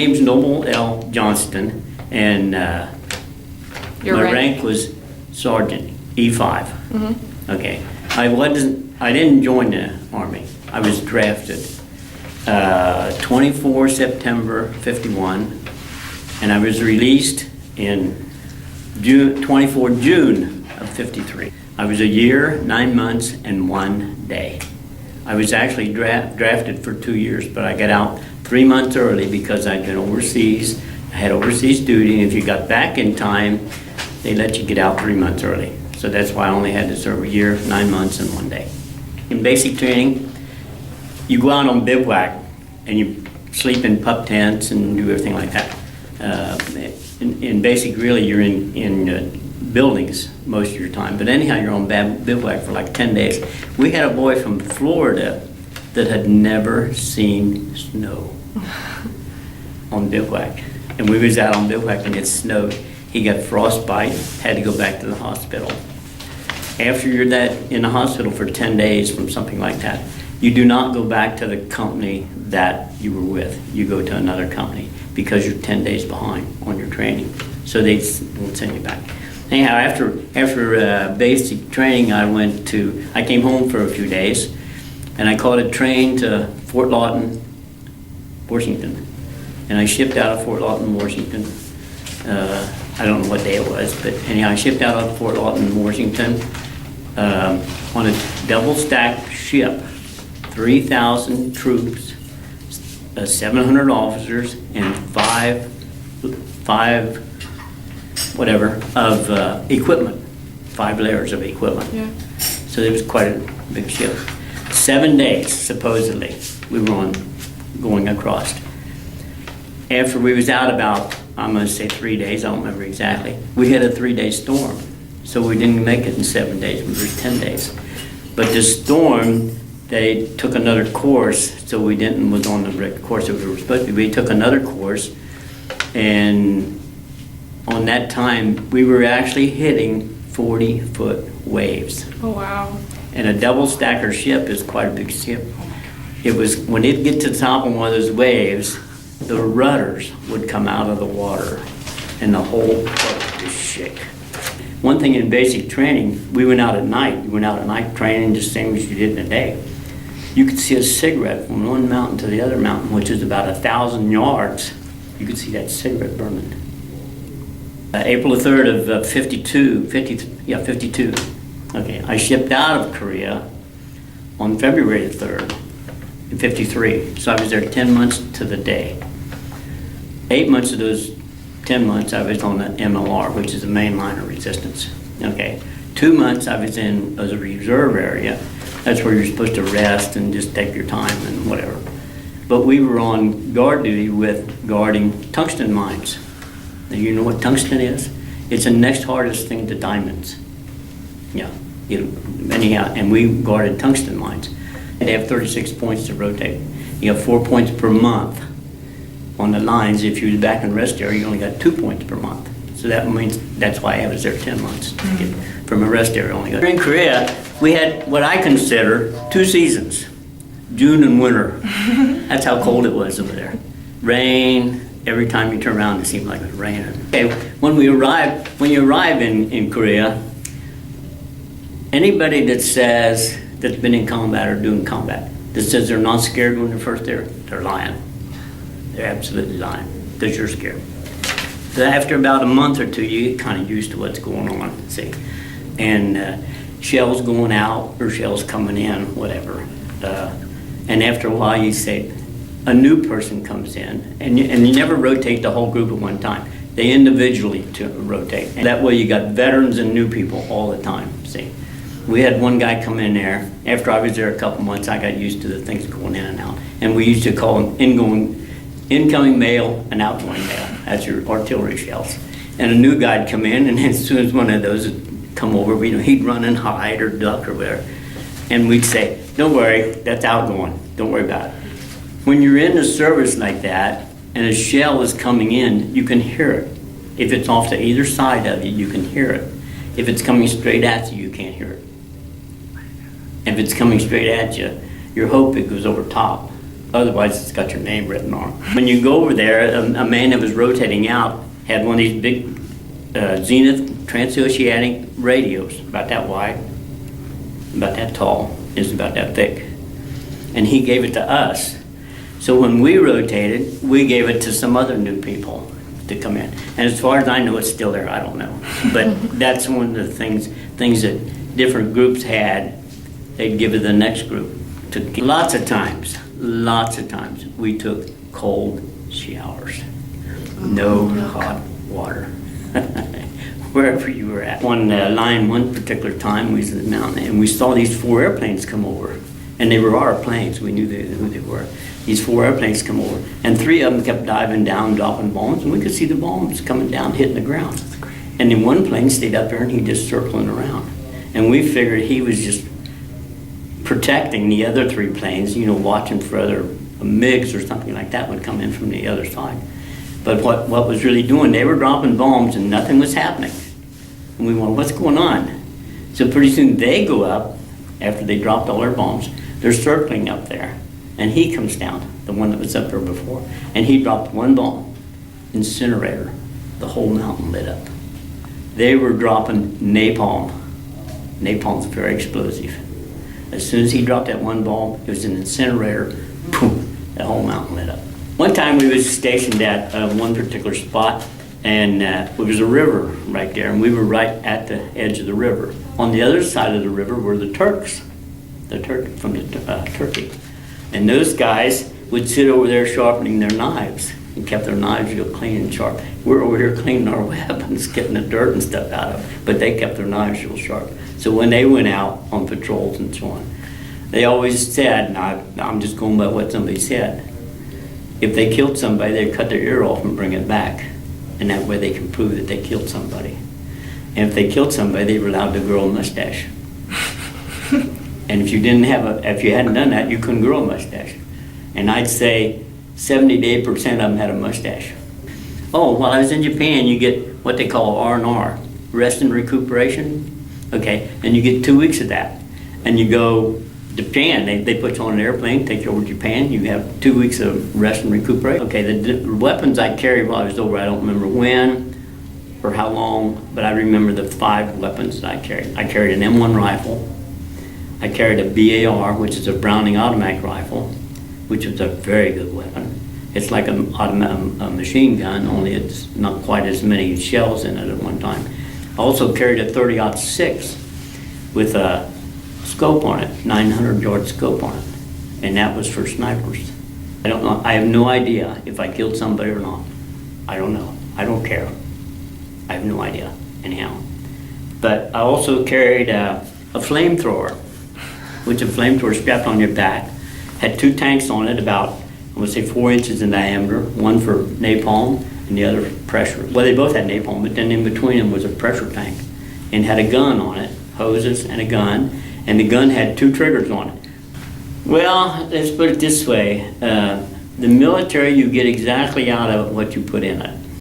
name's Noble L. Johnston, and Your my rank? rank was Sergeant E5. Okay, I didn't join the Army. I was drafted 24 September 51, and I was released in 24 June of 53. I was a year, 9 months, and 1 day. I was actually drafted for 2 years, but I got out 3 months early because I'd been overseas. I had overseas duty, and if you got back in time, they let you get out 3 months early. So that's why I only had to serve a year, 9 months, and 1 day. In basic training, you go out on bivouac, and you sleep in pup tents and do everything like that. In basic, really, you're in buildings most of your time. But anyhow, you're on bivouac for like 10 days. We had a boy from Florida that had never seen snow on bivouac. And we was out on bivouac and it snowed. He got frostbite, had to go back to the hospital. After you're in the hospital for 10 days from something like that, you do not go back to the company that you were with. You go to another company because you're 10 days behind on your training. So they won't send you back. Anyhow, after basic training, I came home for a few days, and I caught a train to Fort Lawton, Washington. And I shipped out of Fort Lawton, Washington. I don't know what day it was, but anyhow, I shipped out of Fort Lawton, Washington, on a double-stacked ship, 3,000 troops, 700 officers, and five whatever of equipment, 5 layers of equipment. Yeah. So it was quite a big ship. 7 days, supposedly, we were going across. After we was out about, I'm going to say 3 days, I don't remember exactly, we had a 3-day storm. So we didn't make it in 7 days, we were 10 days. But the storm, they took another course, so we was on the course that we were supposed to be. We took another course, and on that time, we were actually hitting 40-foot waves. Oh, wow. And a double stacker ship is quite a big ship. It was, when it get to the top of one of those waves, the rudders would come out of the water and the whole boat would shake. One thing in basic training, we went out at night. We went out at night training the same as you did in the day. You could see a cigarette from one mountain to the other mountain, which is about 1,000 yards. You could see that cigarette burning. April the 3rd of 52. Okay, I shipped out of Korea on February the 3rd in 53. So I was there 10 months to the day. 8 months of those 10 months I was on the MLR, which is the main line of resistance. Okay, 2 months I was in as a reserve area. That's where you're supposed to rest and just take your time and whatever. But we were on guard duty with guarding tungsten mines. Now, you know what tungsten is? It's the next hardest thing to diamonds. Yeah, anyhow, and we guarded tungsten mines. They have 36 points to rotate. You have 4 points per month on the lines. If you was back in rest area, you only got 2 points per month. So that means, that's why I was there 10 months. To get from a rest area only. In Korea, we had what I consider 2 seasons, June and winter. That's how cold it was over there. Rain, every time you turn around it seemed like it was raining. Okay, when you arrive in Korea, anybody that's been in combat or doing combat, that says they're not scared when they're first there, they're lying. They're absolutely lying, because you're scared. So after about a month or 2, you get kind of used to what's going on, see. And shells going out or shells coming in, whatever. And after a while you say, a new person comes in, and you never rotate the whole group at one time. They individually rotate. And that way you got veterans and new people all the time, see. We had one guy come in there. After I was there a couple months, I got used to the things going in and out. And we used to call them incoming male and outgoing male. That's your artillery shells. And a new guy'd come in, and as soon as one of those would come over, he'd run and hide or duck or whatever. And we'd say, don't worry, that's outgoing. Don't worry about it. When you're in the service like that, and a shell is coming in, you can hear it. If it's off to either side of you, you can hear it. If it's coming straight at you, you can't hear it. If it's coming straight at you, you hope it goes over top. Otherwise, it's got your name written on it. When you go over there, a man that was rotating out had one of these big Zenith transoceanic radios, about that wide, about that tall, is about that thick. And he gave it to us. So when we rotated, we gave it to some other new people to come in. And as far as I know, it's still there, I don't know. But that's one of the things that different groups had, they'd give it to the next group. Lots of times, we took cold showers. No hot water. Wherever you were at. One particular time, we was in the mountain, and we saw these 4 airplanes come over. And they were our planes, we knew who they were. These 4 airplanes come over, and 3 of them kept diving down, dropping bombs, and we could see the bombs coming down, hitting the ground. And then one plane stayed up there, and he just circling around. And we figured he was just protecting the other 3 planes, watching for other MiGs or something like that would come in from the other side. But what was really doing, they were dropping bombs and nothing was happening. And we went, what's going on? So pretty soon they go up, after they dropped all their bombs, they're circling up there. And he comes down, the one that was up there before, and he dropped 1 bomb, incinerator. The whole mountain lit up. They were dropping napalm. Napalm's very explosive. As soon as he dropped that 1 bomb, it was an incinerator, boom, the whole mountain lit up. One time we was stationed at one particular spot, and there was a river right there, and we were right at the edge of the river. On the other side of the river were the Turks, from Turkey. And those guys would sit over there sharpening their knives and kept their knives real clean and sharp. We're over here cleaning our weapons, getting the dirt and stuff out of it, but they kept their knives real sharp. So when they went out on patrols and so on, they always said, and I'm just going by what somebody said, if they killed somebody, they'd cut their ear off and bring it back. And that way they can prove that they killed somebody. And if they killed somebody, they were allowed to grow a mustache. And if you hadn't done that, you couldn't grow a mustache. And I'd say 70 to 80% of them had a mustache. Oh, while I was in Japan, you get what they call R&R, rest and recuperation. Okay, and you get 2 weeks of that. And you go to Japan, they put you on an airplane, take you over to Japan, you have 2 weeks of rest and recuperation. Okay, the weapons I carried while I was over, I don't remember when or how long, but I remember the 5 weapons that I carried. I carried an M1 rifle. I carried a BAR, which is a Browning automatic rifle, which is a very good weapon. It's like a machine gun, only it's not quite as many shells in it at one time. I also carried a 30-06 with a scope on it, 900-yard scope on it, and that was for snipers. I don't know. I have no idea if I killed somebody or not. I don't know. I don't care. I have no idea, anyhow. But I also carried a flamethrower, which a flamethrower strapped on your back, had 2 tanks on it, about, I would say 4 inches in diameter, one for napalm and the other pressure. Well, they both had napalm, but then in between them was a pressure tank, and had a gun on it, hoses and a gun, and the gun had 2 triggers on it. Well, let's put it this way, the military, you get exactly out of what you put in it.